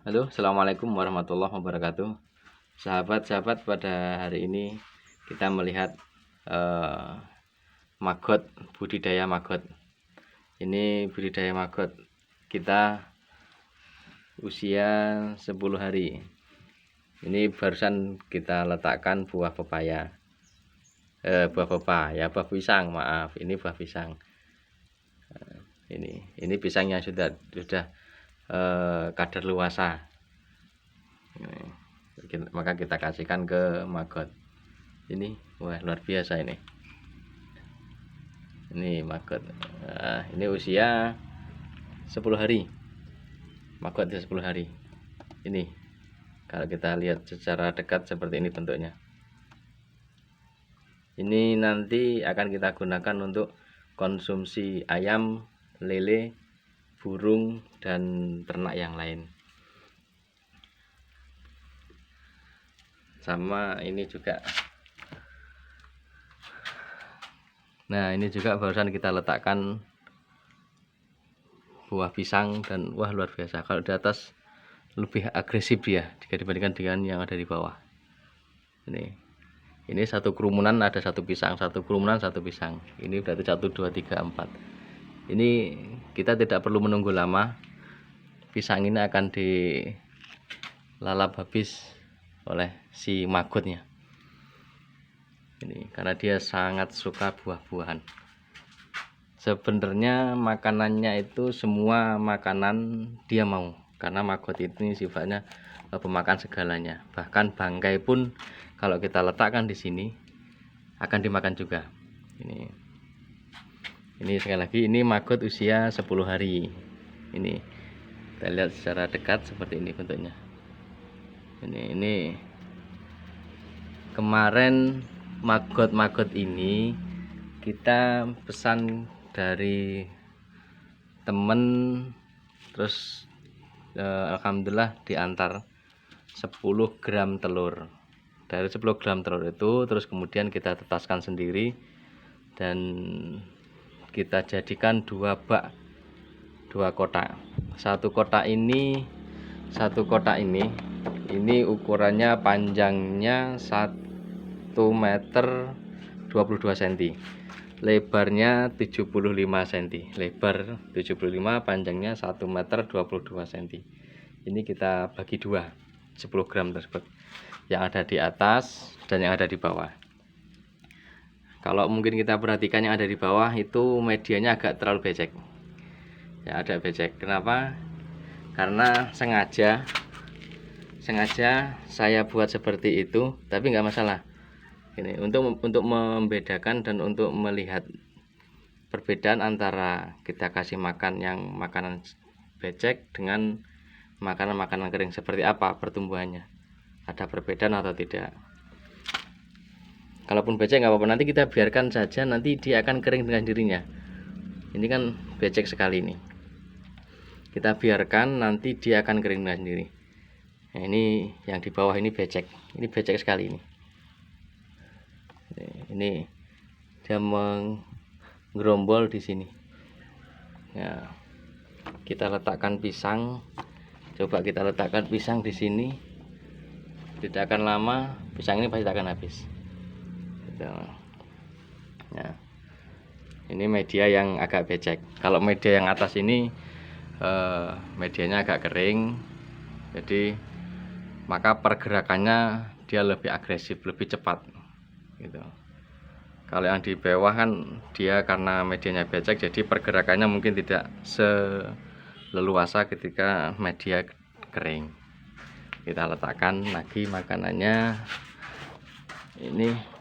Halo, assalamualaikum warahmatullahi wabarakatuh. Sahabat-sahabat, pada hari ini kita melihat maggot, budidaya maggot. Ini budidaya maggot kita usia 10 hari. Ini barusan kita letakkan buah pepaya. Buah pisang, maaf. Ini buah pisang. Ini pisangnya sudah kadar luasa. Maka kita kasihkan ke maggot. Ini wah, luar biasa ini maggot. Nah, ini usia 10 hari. Maggot 10 hari. Ini kalau kita lihat secara dekat seperti ini bentuknya. Ini nanti akan kita gunakan untuk konsumsi ayam, lele, burung, dan ternak yang lain. Sama ini juga. Nah, ini juga barusan kita letakkan buah pisang, dan wah, luar biasa. Kalau di atas lebih agresif dia jika dibandingkan dengan yang ada di bawah. Ini satu kerumunan ada satu pisang, satu kerumunan satu pisang. Ini berarti 1, 2, 3, 4. Ini kita tidak perlu menunggu lama. Pisang ini akan dilalap habis oleh si maggotnya. Ini karena dia sangat suka buah-buahan. Sebenarnya makanannya itu semua makanan dia mau, karena maggot ini sifatnya pemakan segalanya. Bahkan bangkai pun kalau kita letakkan di sini akan dimakan juga. Ini sekali lagi, ini maggot usia 10 hari. Ini kita lihat secara dekat seperti ini bentuknya. Ini kemarin maggot ini kita pesan dari temen, terus alhamdulillah diantar 10 gram telur. Dari 10 gram telur itu terus kemudian kita tetaskan sendiri dan kita jadikan 2 bak, 2 kotak. Satu kotak ini ini ukurannya, panjangnya 1 meter 22 cm, lebarnya 75 cm, lebar 75, panjangnya 1 meter 22 cm. Ini kita bagi 2, 10 gram tersebut, yang ada di atas dan yang ada di bawah. Kalau mungkin kita perhatikan yang ada di bawah itu medianya agak terlalu becek. Ya, ada becek. Kenapa? Karena sengaja saya buat seperti itu, tapi nggak masalah. Ini untuk membedakan dan untuk melihat perbedaan antara kita kasih makan yang makanan becek dengan makanan kering, seperti apa pertumbuhannya, ada perbedaan atau tidak. Kalaupun becek nggak apa-apa, nanti kita biarkan saja, nanti dia akan kering dengan dirinya. Ini kan becek sekali, ini kita biarkan, nanti dia akan kering dengan sendiri. Nah, ini yang di bawah ini becek sekali ini dia menggerombol di sini. Ya, kita letakkan pisang, coba kita letakkan pisang di sini, tidak akan lama pisang ini pasti akan habis. Ya, ini media yang agak becek. Kalau media yang atas ini medianya agak kering, jadi maka pergerakannya dia lebih agresif, lebih cepat gitu. Kalau yang di bawah kan dia karena medianya becek, jadi pergerakannya mungkin tidak seleluasa ketika media kering. Kita letakkan lagi makanannya. Ini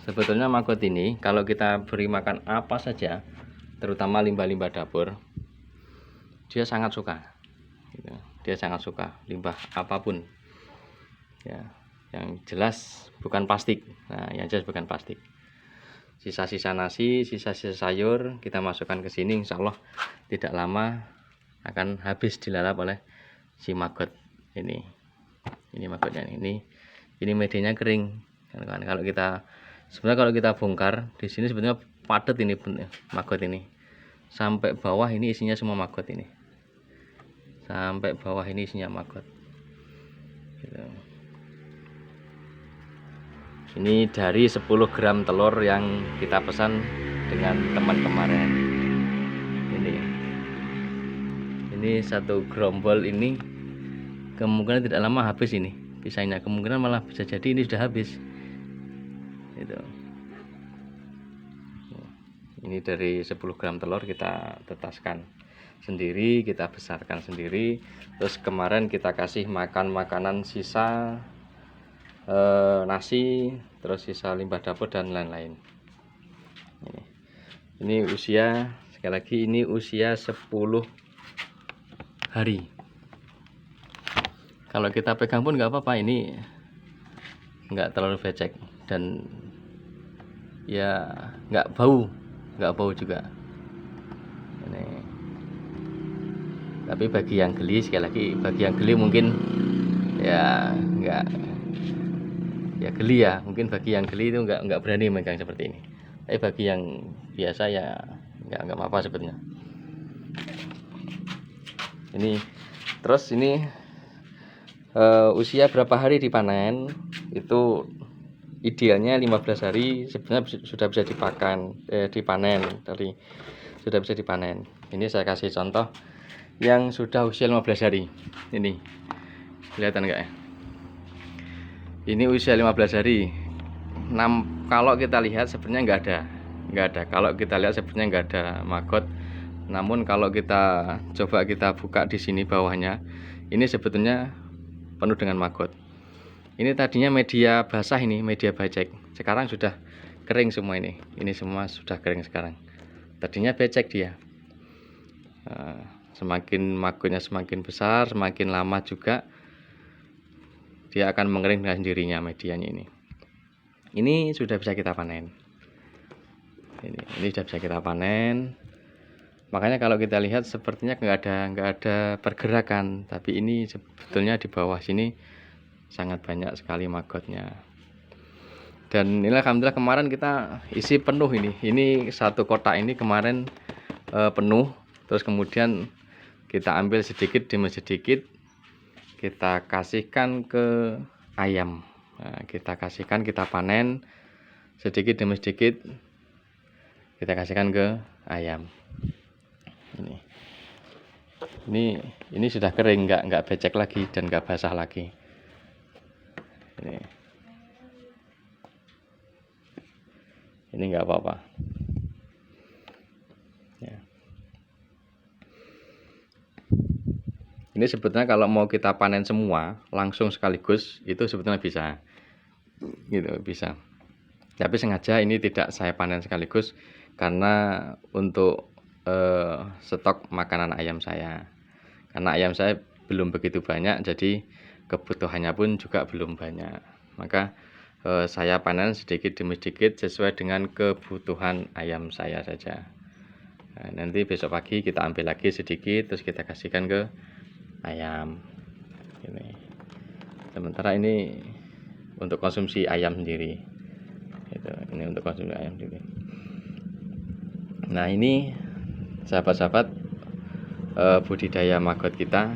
sebetulnya maggot ini kalau kita beri makan apa saja, terutama limbah-limbah dapur, dia sangat suka gitu. Dia sangat suka limbah apapun ya, yang jelas bukan plastik. Nah, yang jelas bukan plastik. Sisa-sisa nasi, sisa-sisa sayur kita masukkan ke sini, insya Allah tidak lama akan habis dilalap oleh si maggot ini Ini magotnya ini medianya kering. Kan kalau kita sebenarnya kalau kita bongkar di sini sebenarnya padat ini maggot ini. Sampai bawah ini isinya semua maggot ini. Sampai bawah ini isinya maggot. Gitu. Ini dari 10 gram telur yang kita pesan dengan teman kemarin. Ini satu gerombol ini kemungkinan tidak lama habis ini. Pisahnya kemungkinan malah bisa jadi ini sudah habis. Itu. Ini dari 10 gram telur kita tetaskan sendiri, kita besarkan sendiri. Terus kemarin kita kasih makan makanan sisa nasi, terus sisa limbah dapur dan lain-lain. Ini usia, sekali lagi ini usia 10 hari. Kalau kita pegang pun nggak apa-apa, ini nggak terlalu becek dan ya nggak bau juga. Ini. Tapi bagi yang geli, sekali lagi bagi yang geli mungkin ya nggak ya geli ya, mungkin bagi yang geli itu nggak berani megang seperti ini. Tapi bagi yang biasa ya nggak apa-apa sebetulnya. Ini terus ini usia berapa hari dipanen itu idealnya 15 hari sebenarnya sudah bisa dipanen dari sudah bisa dipanen. Ini saya kasih contoh yang sudah usia 15 hari. Ini kelihatan enggak ya? Ini usia 15 hari. Kalau kita lihat sebenarnya nggak ada. Kalau kita lihat sebenarnya nggak ada maggot. Namun kalau kita coba kita buka di sini bawahnya, ini sebetulnya penuh dengan maggot. Ini tadinya media basah, ini media becek. Sekarang sudah kering semua ini. Ini semua sudah kering sekarang. Tadinya becek dia. Semakin maggotnya semakin besar, semakin lama juga dia akan mengering dengan sendirinya medianya ini. Ini sudah bisa kita panen. Ini sudah bisa kita panen. Makanya kalau kita lihat sepertinya nggak ada pergerakan, tapi ini sebetulnya di bawah sini sangat banyak sekali maggotnya. Dan inilah alhamdulillah kemarin kita isi penuh ini. Ini satu kotak ini kemarin penuh. Terus kemudian kita ambil sedikit demi sedikit, kita kasihkan ke ayam. Nah, kita kasihkan, kita panen sedikit demi sedikit, kita kasihkan ke ayam. Ini sudah kering, nggak becek lagi dan nggak basah lagi. Ini nggak apa-apa. Ya. Ini sebetulnya kalau mau kita panen semua langsung sekaligus itu sebetulnya bisa, gitu bisa. Tapi sengaja ini tidak saya panen sekaligus karena untuk stok makanan ayam saya. Karena ayam saya belum begitu banyak, jadi kebutuhannya pun juga belum banyak. Maka saya panen sedikit demi sedikit sesuai dengan kebutuhan ayam saya saja. Nah, nanti besok pagi kita ambil lagi sedikit, terus kita kasihkan ke ayam. Sementara ini untuk konsumsi ayam sendiri. Ini untuk konsumsi ayam sendiri. Nah, ini sahabat-sahabat budidaya maggot kita.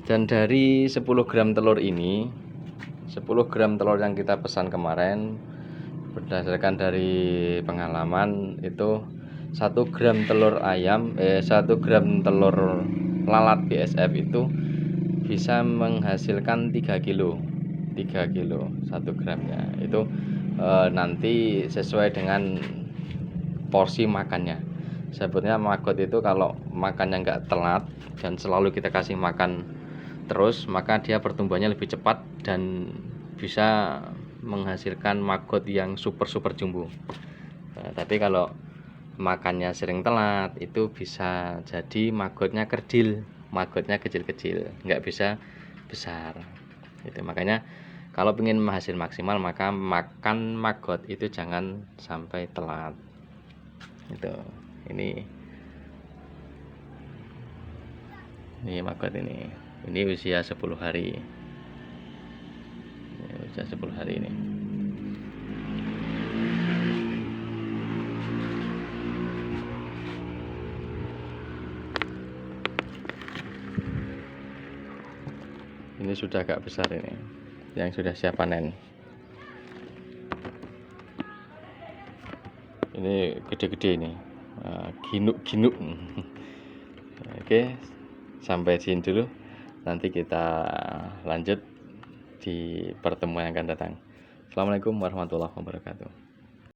Dan dari 10 gram telur ini, 10 gram telur yang kita pesan kemarin, berdasarkan dari pengalaman itu 1 gram telur ayam 1 gram telur lalat BSF itu bisa menghasilkan 3 kilo 1 gramnya itu nanti sesuai dengan porsi makannya. Sebetulnya maggot itu kalau makannya nggak telat dan selalu kita kasih makan terus, maka dia pertumbuhannya lebih cepat dan bisa menghasilkan maggot yang super jumbo. Tapi kalau makannya sering telat itu bisa jadi maggotnya kerdil, maggotnya kecil-kecil, nggak bisa besar. Itu makanya kalau ingin menghasil maksimal maka makan maggot itu jangan sampai telat. Itu ini Ini maggot ini usia 10 hari. Ini usia 10 hari ini. Ini sudah agak besar ini, yang sudah siap panen. Ini gede-gede ini, ginuk-ginuk. Oke, sampai sini dulu. Nanti kita lanjut di pertemuan yang akan datang. Assalamualaikum warahmatullahi wabarakatuh.